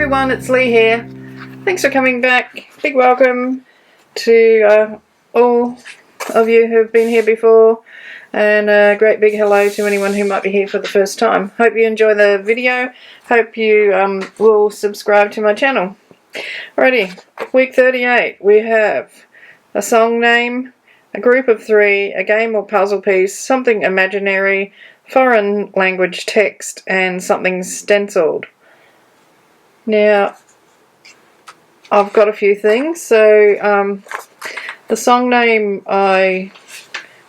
everyone, it's Lee here. Thanks for coming back. Big welcome to all of you who have been here before, and a great big hello to anyone who might be here for the first time. Hope you enjoy the video. Hope you will subscribe to my channel. Alrighty, week 38. We have a song name, a group of three, a game or puzzle piece, something imaginary, foreign language text, and something stencilled. Now, I've got a few things. So the song name I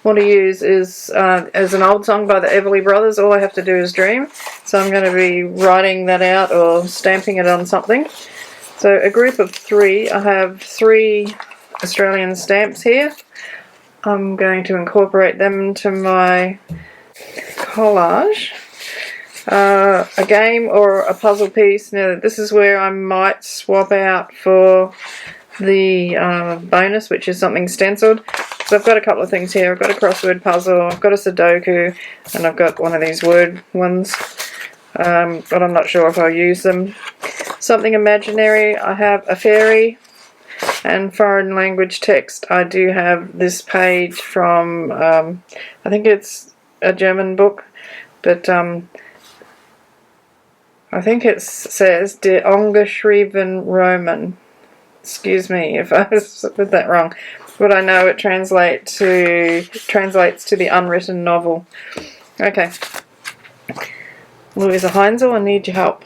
want to use is an old song by the Everly Brothers, All I Have to Do Is Dream. So I'm going to be writing that out or stamping it on something. So a group of three. I have 3 Australian stamps here. I'm going to incorporate them into my collage. A game or a puzzle piece. Now this is where I might swap out for the bonus, which is something stencilled. So I've got a couple of things here. I've got a crossword puzzle, I've got a Sudoku, and I've got one of these word ones, but I'm not sure if I'll use them. Something imaginary, I have a fairy, and foreign language text. I do have this page from, I think it's a German book, but I think it says Der Ungeschrieben Roman. Excuse me if I said that wrong, but I know it translates to the unwritten novel. Okay, Louisa Heinzel, I need your help.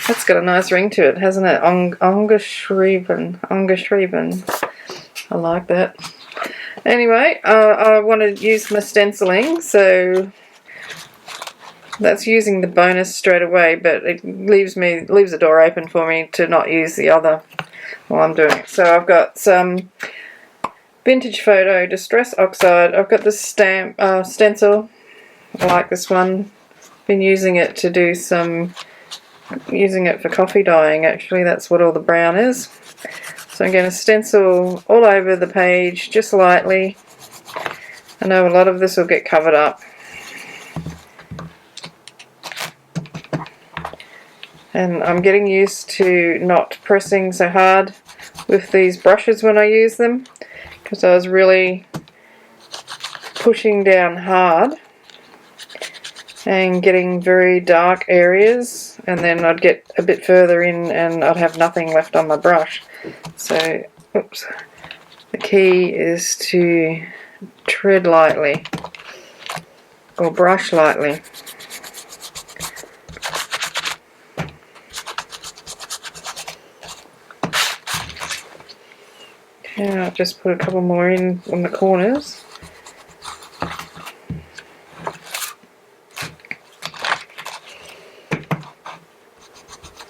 That's got a nice ring to it, hasn't it? Ungeschrieben. I like that. Anyway, I want to use my stenciling, so that's using the bonus straight away, but it leaves the door open for me to not use the other while I'm doing it. So I've got some vintage photo, distress oxide. I've got this stamp stencil. I like this one. Been using it to do using it for coffee dyeing. Actually, that's what all the brown is. So I'm going to stencil all over the page, just lightly. I know a lot of this will get covered up. And I'm getting used to not pressing so hard with these brushes when I use them, because I was really pushing down hard and getting very dark areas, and then I'd get a bit further in and I'd have nothing left on my brush. So, oops, the key is to tread lightly or brush lightly. Yeah, I'll just put a couple more in on the corners.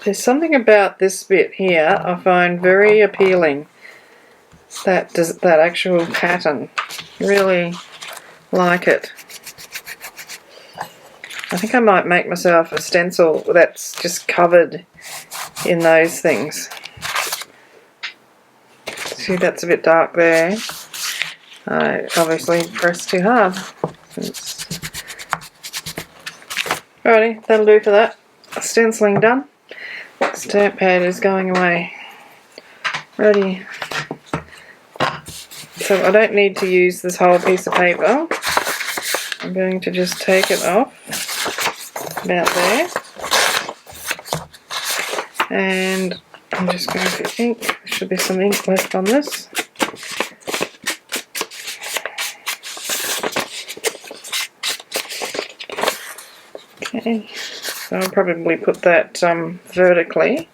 There's something about this bit here I find very appealing. That actual pattern. Really like it. I think I might make myself a stencil that's just covered in those things. See, that's a bit dark there. I obviously pressed too hard. Alrighty, that'll do for that. Stenciling done. Stamp pad is going away. Ready. So I don't need to use this whole piece of paper. I'm going to just take it off about there. And I'm just going to ink. There should be some ink left on this. Okay, so I'll probably put that vertically.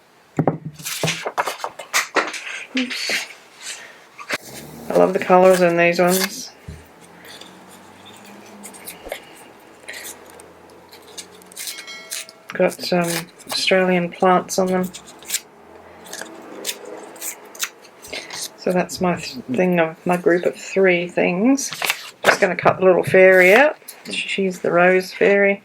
Oops. I love the colours in these ones. Got some Australian plants on them. So that's my thing of my group of 3 things. Just going to cut the little fairy out. She's the rose fairy.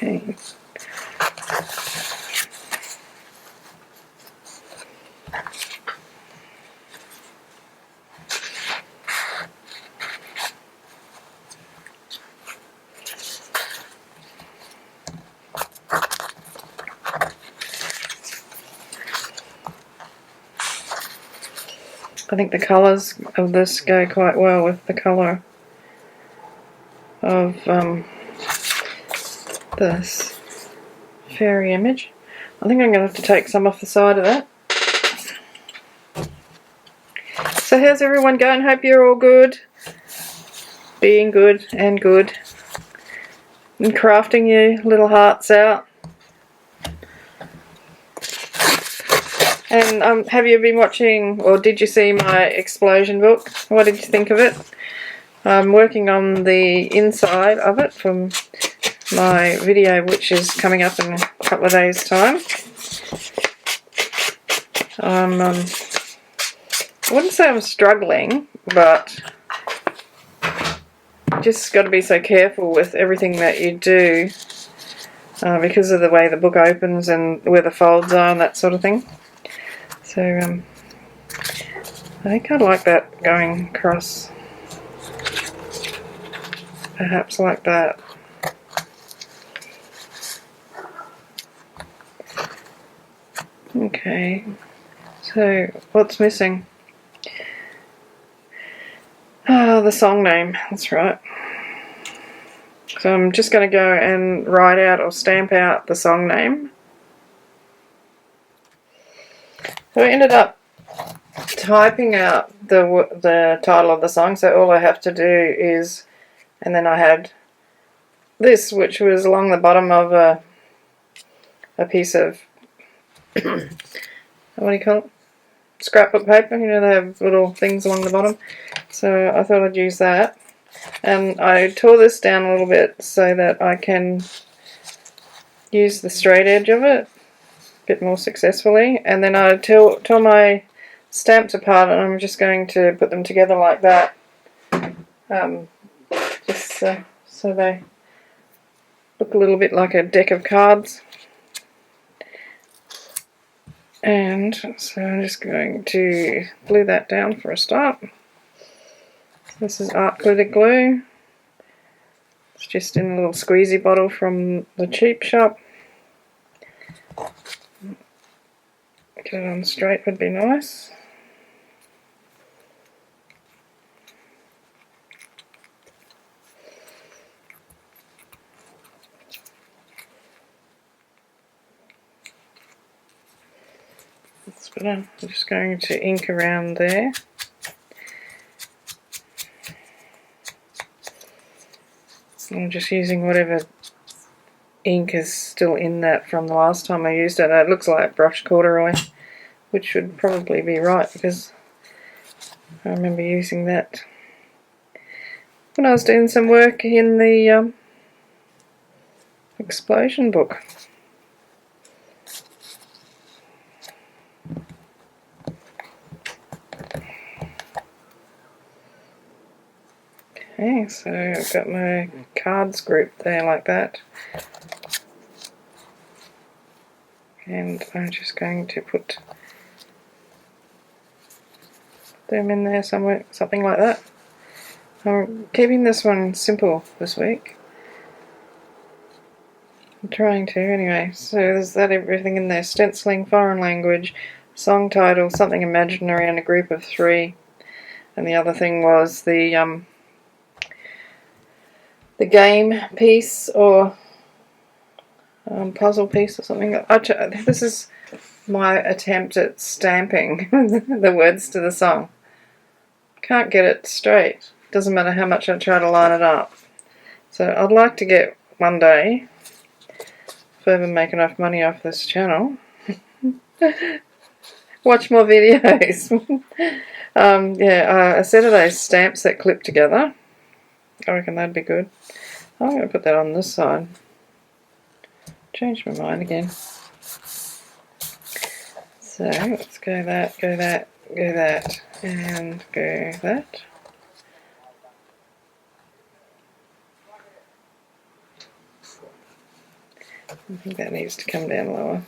Okay. I think the colours of this go quite well with the colour of this fairy image. I think I'm going to have to take some off the side of that. So how's everyone going? Hope you're all good. Being good and good. And crafting your little hearts out. And have you been watching, or did you see my explosion book? What did you think of it? I'm working on the inside of it from my video, which is coming up in a couple of days' time. I wouldn't say I'm struggling, but you just got to be so careful with everything that you do because of the way the book opens and where the folds are and that sort of thing. So I think I'd like that going across, perhaps like that. Okay, so what's missing? Oh, the song name, that's right. So I'm just going to go and write out or stamp out the song name. So I ended up typing out the title of the song, so all I have to do is, and then I had this, which was along the bottom of a piece of what do you call it? Scrapbook paper. You know, they have little things along the bottom. So I thought I'd use that. And I tore this down a little bit so that I can use the straight edge of it a bit more successfully. And then I tore my stamps apart, and I'm just going to put them together like that. Just so they look a little bit like a deck of cards. And so I'm just going to glue that down for a start. This is art glitter glue. It's just in a little squeezy bottle from the cheap shop. Get it on straight would be nice. That's better. I'm just going to ink around there. I'm just using whatever ink is still in that from the last time I used it. It looks like brushed corduroy, which would probably be right because I remember using that when I was doing some work in the explosion book. Okay, so I've got my cards grouped there like that. And I'm just going to put them in there somewhere, something like that. I'm keeping this one simple this week. I'm trying to anyway. So there's that everything in there. Stenciling, foreign language, song title, something imaginary, and a group of 3. And the other thing was the game piece or puzzle piece or something. This is my attempt at stamping the words to the song. Can't get it straight. Doesn't matter how much I try to line it up. So I'd like to get one day, if I ever make enough money off this channel, watch more videos. A set of those stamps that clip together. I reckon that'd be good. I'm going to put that on this side. Changed my mind again. So let's go that, go that, go that, and go that. I think that needs to come down lower.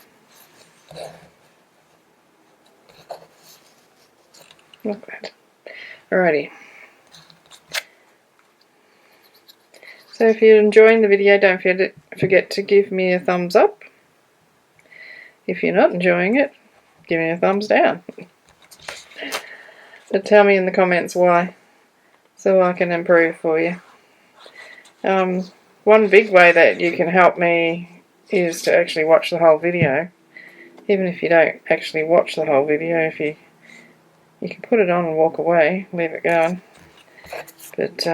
Like that. Alrighty. So if you're enjoying the video, don't forget to give me a thumbs up. If you're not enjoying it, give me a thumbs down. But tell me in the comments why, so I can improve for you. One big way that you can help me is to actually watch the whole video. Even if you don't actually watch the whole video, if you can put it on and walk away, leave it going. But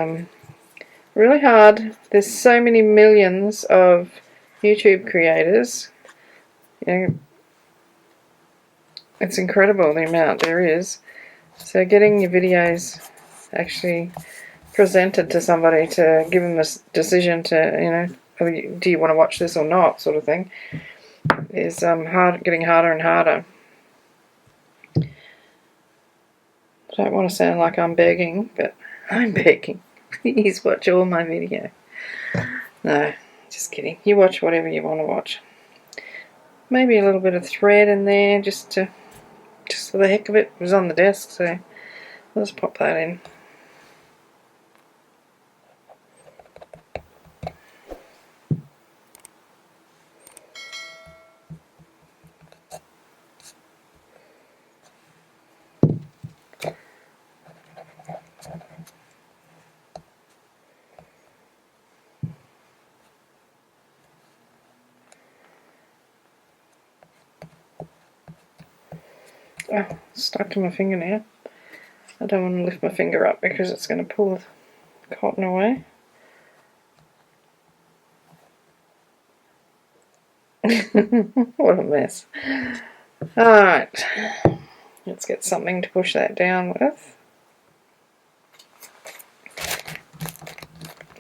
really hard. There's so many millions of YouTube creators. You know, it's incredible the amount there is. So getting your videos actually presented to somebody to give them this decision to, you know, do you want to watch this or not, sort of thing, is getting harder and harder. I don't want to sound like I'm begging, but I'm begging. Please watch all my video. No, just kidding. You watch whatever you want to watch. Maybe a little bit of thread in there, just for the heck of it. It was on the desk, so let's pop that in. Oh, stuck to my finger now. I don't want to lift my finger up because it's going to pull the cotton away. What a mess. Alright, let's get something to push that down with.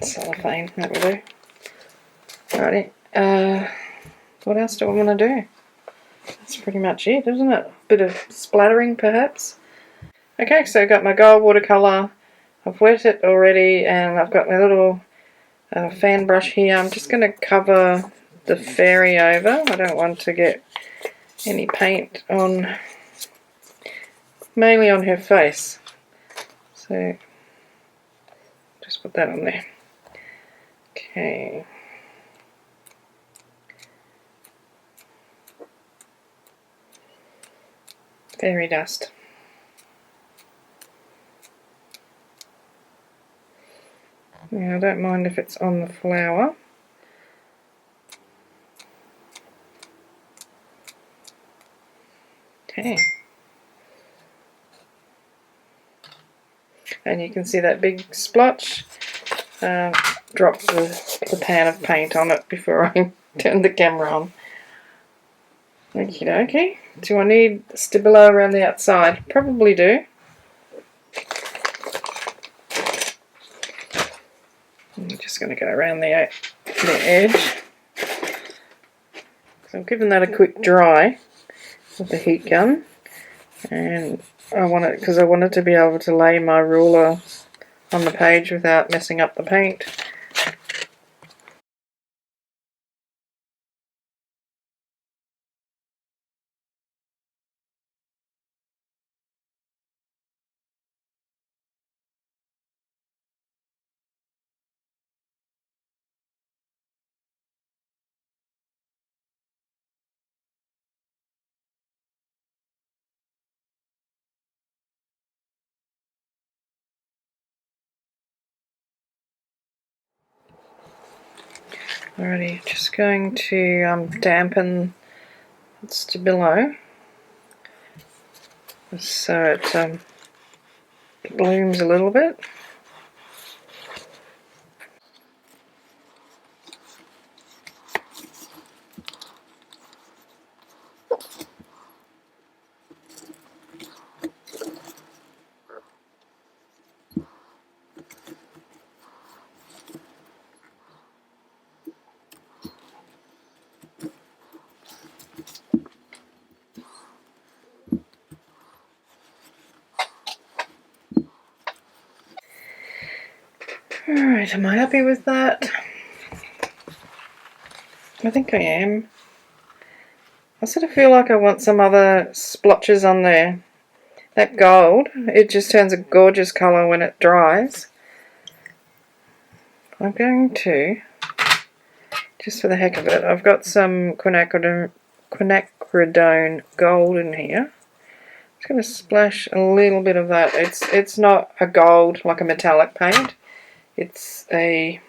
Cellophane, that will do. Alrighty, what else do I want to do? That's pretty much it, isn't it? Bit of splattering, perhaps. Okay, so I've got my gold watercolour. I've wet it already, and I've got my little fan brush here. I'm just going to cover the fairy over. I don't want to get any paint on, mainly on her face. So just put that on there. Okay. Fairy dust. Now I don't mind if it's on the flower. Okay. And you can see that big splotch. Dropped the pan of paint on it before I turned the camera on. Okie dokie. Do I need Stabilo around the outside? Probably do. I'm just going to go around the edge. So I've given that a quick dry with the heat gun, and I want it because I wanted to be able to lay my ruler on the page without messing up the paint. Alrighty, just going to dampen Stabilo so it blooms a little bit. Alright, am I happy with that? I think I am. I sort of feel like I want some other splotches on there. That gold, it just turns a gorgeous colour when it dries. I'm going to, just for the heck of it, I've got some quinacridone gold in here. I'm just going to splash a little bit of that. It's not a gold like a metallic paint. It's a,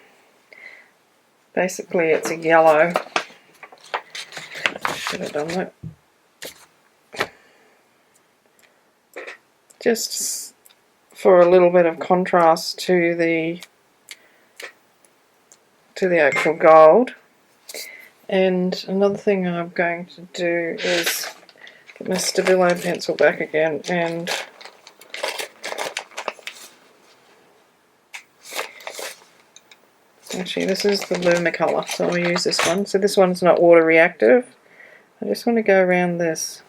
basically it's a yellow. Should have done that. Just for a little bit of contrast to the actual gold. And another thing I'm going to do is get my Stabilo pencil back again, and actually this is the Lumicolour, so I'll use this one. So this one's not water reactive. I just want to go around this.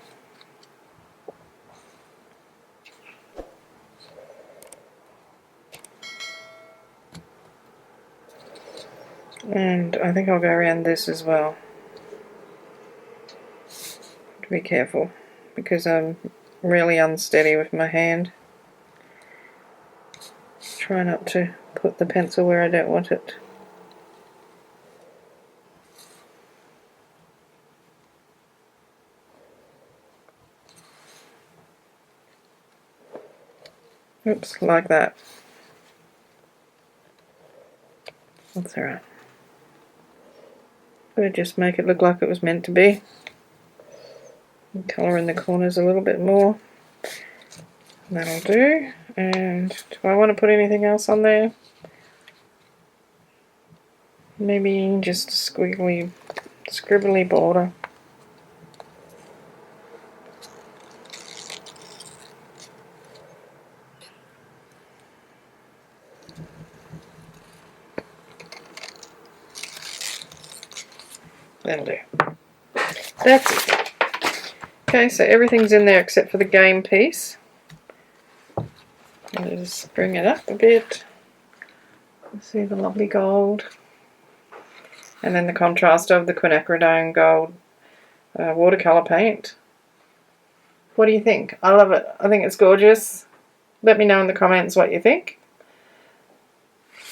And I think I'll go around this as well. Be careful, because I'm really unsteady with my hand. Try not to put the pencil where I don't want it. Oops, like that. That's alright. Gonna just make it look like it was meant to be. And colour in the corners a little bit more. That'll do. And do I want to put anything else on there? Maybe just a squiggly, scribbly border. That'll do. That's it. Okay, so everything's in there except for the game piece. I'll just bring it up a bit. See the lovely gold. And then the contrast of the quinacridone gold watercolour paint. What do you think? I love it. I think it's gorgeous. Let me know in the comments what you think.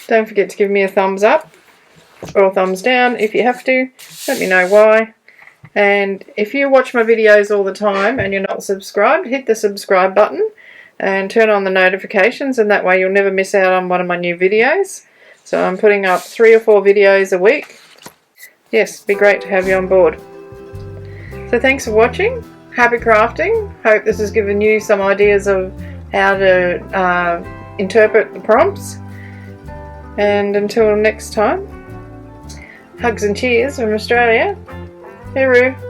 Don't forget to give me a thumbs up or a thumbs down if you have to. Let me know why. And if you watch my videos all the time and you're not subscribed, hit the subscribe button and turn on the notifications, and that way you'll never miss out on one of my new videos. So I'm putting up 3 or 4 videos a week. Yes, it'd be great to have you on board. So thanks for watching. Happy crafting. Hope this has given you some ideas of how to interpret the prompts. And until next time, hugs and cheers from Australia. Hooroo.